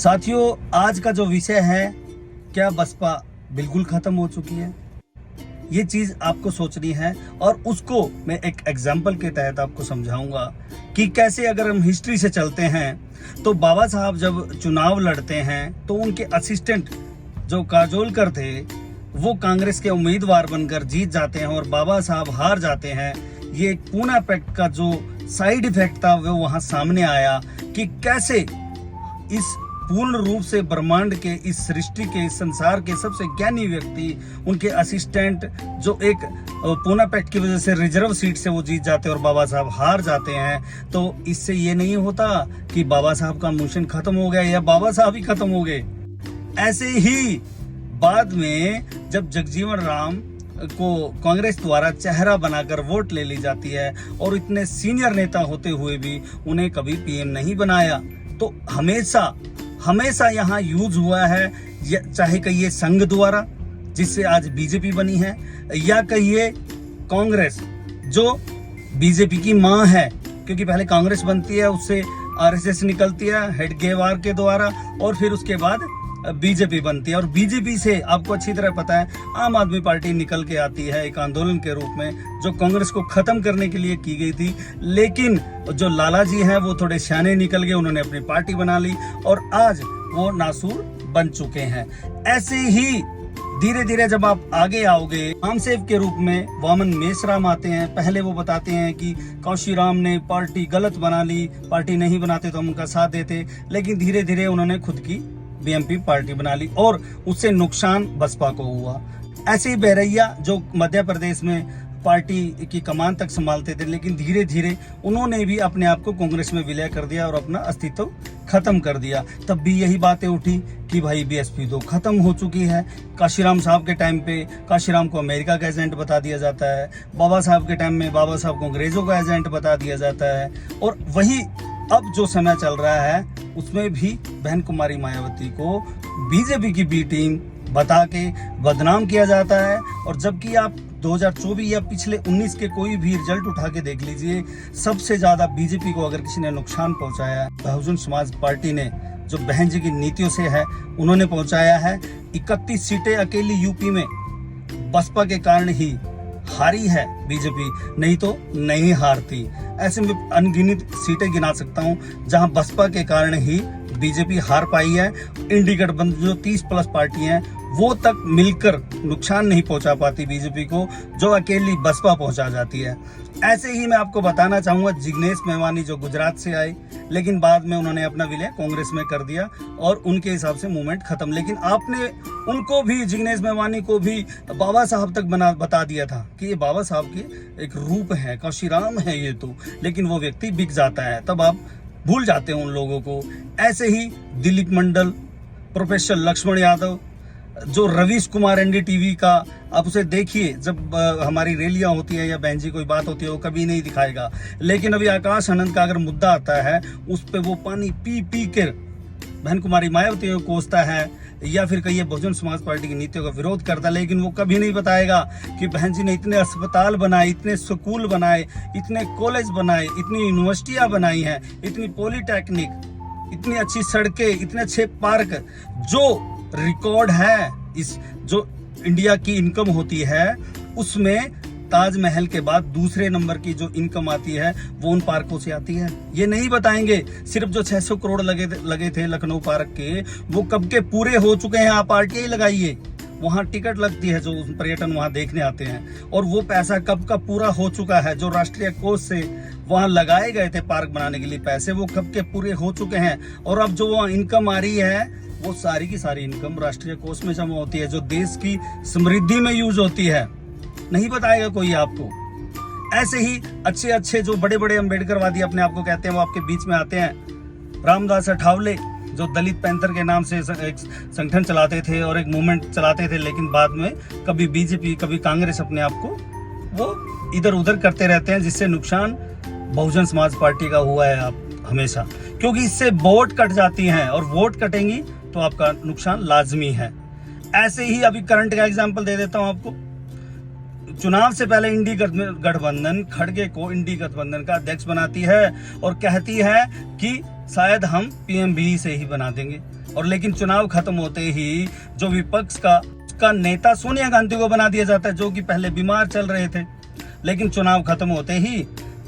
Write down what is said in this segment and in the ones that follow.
साथियों, आज का जो विषय है, क्या बसपा बिल्कुल खत्म हो चुकी है? ये चीज आपको सोचनी है और उसको मैं एक एग्जाम्पल के तहत आपको समझाऊंगा कि कैसे अगर हम हिस्ट्री से चलते हैं तो बाबा साहब जब चुनाव लड़ते हैं तो उनके असिस्टेंट जो काजोलकर थे वो कांग्रेस के उम्मीदवार बनकर जीत जाते हैं और बाबा साहब हार जाते हैं। ये पूना पैक्ट का जो साइड इफेक्ट था वो वहां सामने आया कि कैसे इस पूर्ण रूप से ब्रह्मांड के, इस सृष्टि के, इस संसार के सबसे ज्ञानी व्यक्ति, उनके असिस्टेंट जो एक पूना पैक्ट की वजह से रिजर्व सीट से वो जीत जाते हैं और बाबा साहब हार जाते हैं। तो इससे ये नहीं होता कि बाबा साहब का मिशन खत्म हो गया या बाबा साहब ही खत्म हो गए। ऐसे ही बाद में जब जगजीवन राम को कांग्रेस द्वारा चेहरा बनाकर वोट ले ली जाती है और इतने सीनियर नेता होते हुए भी उन्हें कभी पीएम नहीं बनाया, तो हमेशा यहाँ यूज हुआ है, चाहे कहिए संघ द्वारा जिससे आज बीजेपी बनी है, या कहिए कांग्रेस जो बीजेपी की मां है, क्योंकि पहले कांग्रेस बनती है, उससे आरएसएस निकलती है हेडगेवार के द्वारा और फिर उसके बाद बीजेपी बनती है। और बीजेपी से आपको अच्छी तरह पता है आम आदमी पार्टी निकल के आती है एक आंदोलन के रूप में जो कांग्रेस को खत्म करने के लिए की गई थी। लेकिन जो लाला जी हैं वो थोड़े सियाने निकल गए, उन्होंने अपनी पार्टी बना ली और आज वो नासूर बन चुके हैं। ऐसे ही धीरे धीरे जब आप आगे आओगे, आमसेव के रूप में वामन मेश्राम आते हैं। पहले वो बताते हैं कि काशीराम ने पार्टी गलत बना ली, पार्टी नहीं बनाते तो हम उनका साथ देते, लेकिन धीरे धीरे उन्होंने खुद की बीएमपी पार्टी बना ली और उससे नुकसान बसपा को हुआ। ऐसे ही बैरैया जो मध्य प्रदेश में पार्टी की कमान तक संभालते थे, लेकिन धीरे धीरे उन्होंने भी अपने आप को कांग्रेस में विलय कर दिया और अपना अस्तित्व खत्म कर दिया। तब भी यही बातें उठी कि भाई बीएसपी तो खत्म हो चुकी है। काशीराम साहब के टाइम पे काशीराम को अमेरिका का एजेंट बता दिया जाता है, बाबा साहब के टाइम में बाबा साहब को अंग्रेजों का एजेंट बता दिया जाता है। और वही अब जो समय चल रहा है उसमें भी बहन कुमारी मायावती को बीजेपी की बी टीम बता के बदनाम किया जाता है। और जबकि आप 2024 या पिछले 19 के कोई भी रिजल्ट उठा के देख लीजिए, सबसे ज्यादा बीजेपी को अगर किसी ने नुकसान पहुंचाया है, बहुजन समाज पार्टी ने, जो बहन जी की नीतियों से है, उन्होंने पहुंचाया है। 31 सीटें अकेली यूपी में बसपा के कारण ही हारी है बीजेपी, नहीं तो नहीं हारती। ऐसे में अनगिनत सीटें गिना सकता हूं जहां बसपा के कारण ही बीजेपी हार पाई है। इंडी गठबंधन जो 30+ पार्टी हैं वो तक मिलकर नुकसान नहीं पहुंचा पाती बीजेपी को, जो अकेली बसपा पहुंचा जाती है। ऐसे ही मैं आपको बताना चाहूंगा जिग्नेश मेवानी जो गुजरात से आए, लेकिन बाद में उन्होंने अपना विलय कांग्रेस में कर दिया और उनके हिसाब से मूवमेंट खत्म। लेकिन आपने उनको भी, जिग्नेश मेवानी को भी बाबा साहब तक बता दिया था कि ये बाबा साहब के एक रूप है, काशीराम है ये तो, लेकिन वो व्यक्ति बिक जाता है, तब आप भूल जाते हैं उन लोगों को। ऐसे ही दिलीप मंडल, प्रोफेसर लक्ष्मण यादव, जो रवीश कुमार एनडीटीवी का, आप उसे देखिए, जब हमारी रैलियां होती है या बहन जी कोई बात होती है वो कभी नहीं दिखाएगा, लेकिन अभी आकाश आनंद का अगर मुद्दा आता है उस पे वो पानी पी पी कर बहन कुमारी मायावती को कोसता है या फिर कहिए बहुजन समाज पार्टी की नीतियों का विरोध करता है। लेकिन वो कभी नहीं बताएगा कि बहन जी ने इतने अस्पताल बनाए, इतने स्कूल बनाए, इतने कॉलेज बनाए, इतनी यूनिवर्सिटियां बनाई हैं, इतनी पॉलिटेक्निक, इतनी अच्छी सड़कें, इतने अच्छे पार्क, जो रिकॉर्ड है इस जो इंडिया की इनकम होती है उसमें ताजमहल के बाद दूसरे नंबर की जो इनकम आती है वो उन पार्कों से आती है। ये नहीं बताएंगे। सिर्फ जो 600 करोड़ लगे थे लखनऊ पार्क के, वो कब के पूरे हो चुके हैं। आप आरटीआई लगाइए, वहां टिकट लगती है जो पर्यटन वहां देखने आते हैं, और वो पैसा कब का पूरा हो चुका है। जो राष्ट्रीय कोष से वहां लगाए गए थे पार्क बनाने के लिए पैसे, वो कब के पूरे हो चुके हैं। और अब जो वहां इनकम आ रही है वो सारी की सारी इनकम राष्ट्रीय कोष में जमा होती है, जो देश की समृद्धि में यूज होती है। नहीं बताएगा कोई आपको। ऐसे ही अच्छे अच्छे जो बड़े बड़े अम्बेडकरवादी अपने आप को कहते हैं वो आपके बीच में आते हैं। रामदास अठावले जो दलित पैंथर के नाम से एक संगठन चलाते थे और एक मूवमेंट चलाते थे, लेकिन बाद में कभी बीजेपी कभी कांग्रेस अपने आप को वो इधर उधर करते रहते हैं, जिससे नुकसान बहुजन समाज पार्टी का हुआ है आप हमेशा, क्योंकि इससे वोट कट जाती हैं और वोट कटेंगी तो आपका नुकसान लाजमी है। ऐसे ही अभी करंट का एग्जांपल दे देता हूं आपको। चुनाव से पहले इंडी गठबंधन खड़गे को इंडी गठबंधन का अध्यक्ष बनाती है और कहती है कि शायद हम पीएमबी से ही बना देंगे। और लेकिन चुनाव खत्म होते ही जो विपक्ष का नेता सोनिया गांधी को बना दिया जाता है, जो कि पहले बीमार चल रहे थे, लेकिन चुनाव खत्म होते ही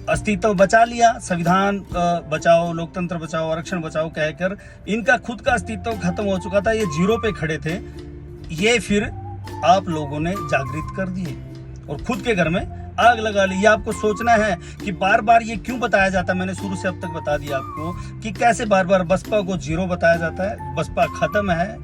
अस्तित्व बचा लिया। संविधान बचाओ, लोकतंत्र बचाओ, आरक्षण बचाओ कहकर इनका खुद का अस्तित्व खत्म हो चुका था, ये जीरो पे खड़े थे। ये फिर आप लोगों ने जागृत कर दिए और खुद के घर में आग लगा ली। ये आपको सोचना है कि बार बार ये क्यों बताया जाता है। मैंने शुरू से अब तक बता दिया आपको कि कैसे बार बार बसपा को जीरो बताया जाता है, बसपा खत्म है।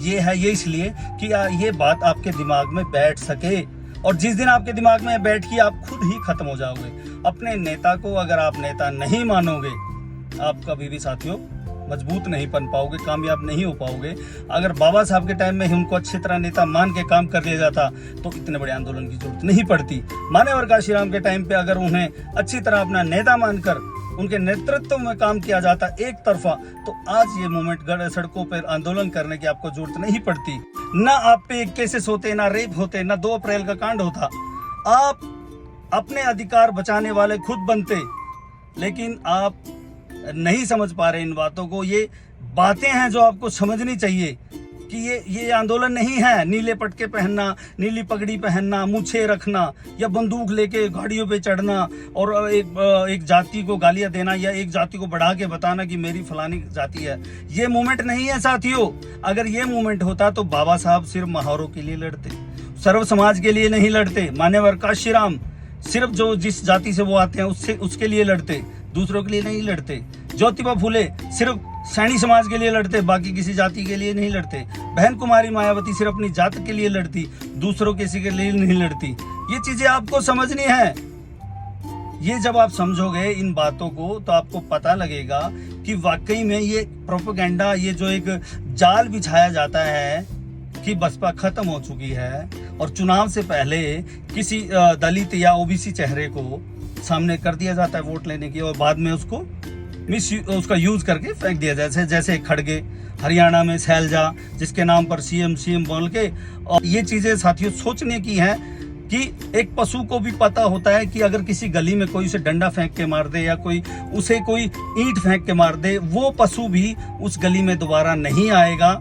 ये इसलिए कि ये बात आपके दिमाग में बैठ सके, और जिस दिन आपके दिमाग में बैठ की आप खुद ही खत्म हो जाओगे। अपने नेता को अगर आप नेता नहीं मानोगे, आप कभी भी साथियों मजबूत नहीं बन पाओगे, कामयाब नहीं हो पाओगे। अगर बाबा साहब के टाइम में ही उनको अच्छी तरह नेता मान के काम कर लिया जाता तो इतने बड़े आंदोलन की जरूरत नहीं पड़ती। मान्यवर काशीराम के टाइम पे अगर उन्हें अच्छी तरह अपना नेता मानकर उनके नेतृत्व में काम किया जाता एक तरफा, तो आज ये मूवमेंट सड़कों पर आंदोलन करने की आपको जरूरत नहीं पड़ती। ना आप पे केसेस होते, ना रेप होते, ना 2 अप्रैल का कांड होता। आप अपने अधिकार बचाने वाले खुद बनते, लेकिन आप नहीं समझ पा रहे इन बातों को। ये बातें हैं जो आपको समझनी चाहिए कि ये आंदोलन नहीं है नीले पटके पहनना, नीली पगड़ी पहनना, मूछे रखना, या बंदूक लेके गाड़ियों पे चढ़ना और एक जाति को गालियां देना, या एक जाति को बढ़ा के बताना कि मेरी फलानी जाति है। ये मूवमेंट नहीं है साथियों। अगर ये मूवमेंट होता तो बाबा साहब सिर्फ महावरों के लिए लड़ते, सर्व समाज के लिए नहीं लड़ते। मान्यवर काशीराम सिर्फ जो जिस जाति से वो आते हैं उसके लिए लड़ते, दूसरों के लिए नहीं लड़ते। ज्योतिबा फुले सिर्फ सैनी समाज के लिए लड़ते, बाकी किसी जाति के लिए नहीं लड़ते। बहन कुमारी मायावती सिर्फ अपनी जात के लिए लड़ती, दूसरों किसी के लिए नहीं लड़ती। ये चीजें आपको समझनी है। ये जब आप समझोगे इन बातों को तो आपको पता लगेगा कि वाकई में ये प्रोपेगेंडा, ये जो एक जाल बिछाया जाता है कि बसपा खत्म हो चुकी है और चुनाव से पहले किसी दलित या ओबीसी चेहरे को सामने कर दिया जाता है वोट लेने की, और बाद में उसका यूज करके फेंक दिया जाए। जैसे खड़गे हरियाणा में सैलजा, जिसके नाम पर सीएम बोल के। और ये चीजें साथियों सोचने की है कि एक पशु को भी पता होता है कि अगर किसी गली में कोई उसे डंडा फेंक के मार दे या कोई ईंट फेंक के मार दे, वो पशु भी उस गली में दोबारा नहीं आएगा,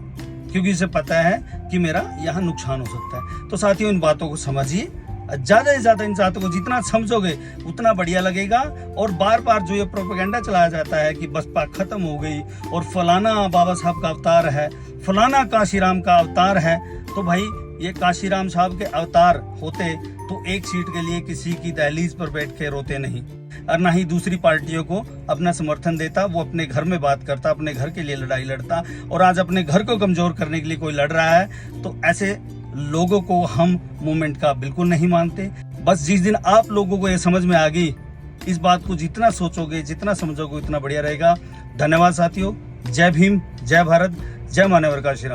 क्योंकि उसे पता है कि मेरा यहाँ नुकसान हो सकता है। तो साथियों इन बातों को समझिए, ज्यादा से ज्यादा इन बातों को जितना समझोगे उतना बढ़िया लगेगा। और बार बार जो ये प्रोपेगेंडा चलाया जाता है कि बसपा खत्म हो गई और फलाना बाबा साहब का अवतार है, फलाना काशीराम का अवतार है, तो भाई ये काशीराम साहब के अवतार होते तो एक सीट के लिए किसी की दहलीज पर बैठ के रोते नहीं, और ना ही दूसरी पार्टियों को अपना समर्थन देता। वो अपने घर में बात करता, अपने घर के लिए लड़ाई लड़ता, और आज अपने घर को कमजोर करने के लिए कोई लड़ रहा है। तो ऐसे लोगों को हम मूवमेंट का बिल्कुल नहीं मानते। बस जिस दिन आप लोगों को ये समझ में आ गई, इस बात को जितना सोचोगे, जितना समझोगे उतना बढ़िया रहेगा। धन्यवाद साथियों। जय भीम, जय भारत, जय मान्यवर काशीराम।